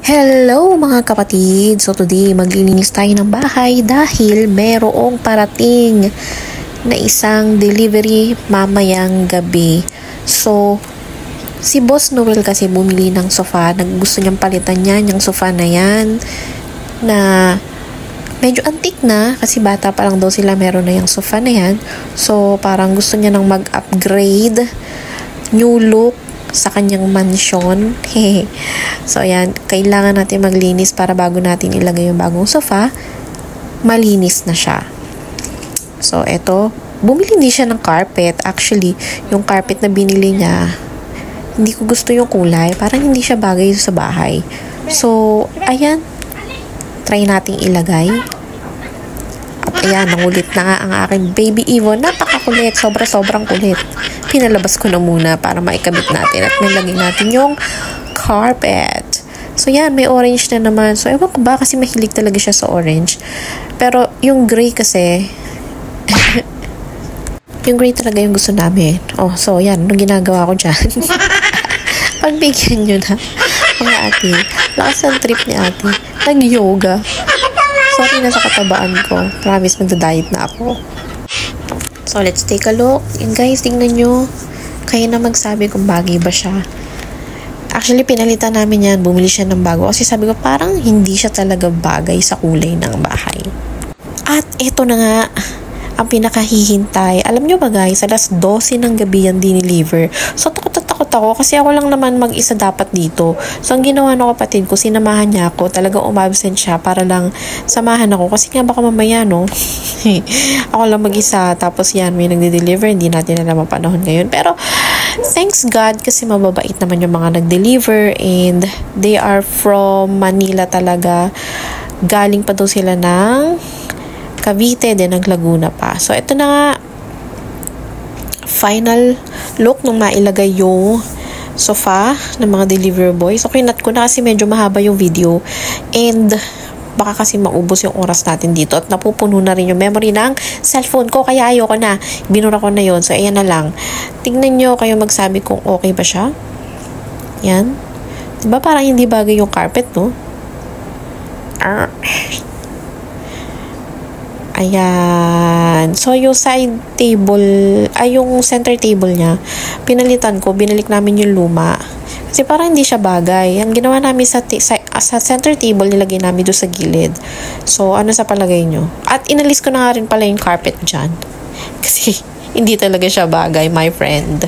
Hello mga kapatid! So today maglilinis tayo ng bahay dahil merong parating na isang delivery mamayang gabi. So si Boss Noel kasi bumili ng sofa. Gusto niyang palitan niya yung sofa na yan na medyo antique na kasi bata pa lang daw sila meron na yung sofa na yan. So parang gusto niya nang mag-upgrade, new look sa kanyang mansion. So ayan, kailangan natin maglinis para bago natin ilagay yung bagong sofa, malinis na siya. So eto, bumili din siya ng carpet. Actually, yung carpet na binili niya, hindi ko gusto yung kulay. Parang hindi siya bagay sa bahay. So ayan, try nating ilagay. At ayan, nangulit na nga ang aking baby Evo. Napakakulit, sobrang kulit. Pinalabas ko na muna para maikabit natin at may lagay natin yung carpet. So yan, may orange na naman. So ewan ko ba kasi mahilig talaga siya sa orange. Pero yung gray kasi yung gray talaga yung gusto namin. Oh, so yan, anong ginagawa ko dyan? Pagbigyan nyo na mga ate. Lakas ang trip ni ate. Nag-yoga. Sorry na sa katabaan ko. Promise, magda-diet na ako. So, let's take a look. And guys, tingnan nyo. Kayo na magsabi kung bagay ba siya. Actually, pinalitan namin yan. Bumili siya ng bago. Kasi sabi ko, parang hindi siya talaga bagay sa kulay ng bahay. At ito na nga, ang pinakahihintay. Alam nyo ba guys, alas 12 ng gabi yan dineliver. So, takot ako kasi ako lang naman mag-isa dapat dito. So, ang ginawa ng kapatid ko, sinamahan niya ako. Talagang umabsent siya para lang samahan ako. Kasi nga baka mamaya, no? Ako lang mag-isa. Tapos yan, may nagde-deliver. Hindi natin alam ang panahon ngayon. Pero, thanks God kasi mababait naman yung mga nag-deliver and they are from Manila talaga. Galing pa daw sila ng Cavite, din ng Laguna pa. So, ito na nga, final look nung mailagay yung sofa ng mga delivery boys. So, kinat ko na kasi medyo mahaba yung video and baka kasi maubos yung oras natin dito at napupuno na rin yung memory ng cellphone ko kaya ayoko na. Binura ko na yon. So, ayan na lang. Tingnan nyo kayo magsabi kung okay ba siya. Yan. Diba parang hindi bagay yung carpet, no? Ayan. So, yung side table, yung center table niya, pinalitan ko, binalik namin yung luma. Kasi parang hindi siya bagay. Ang ginawa namin sa center table, nilagay namin doon sa gilid. So, ano sa palagay nyo? At inalis ko na nga rin pala yung carpet dyan. Kasi, hindi talaga siya bagay, my friend.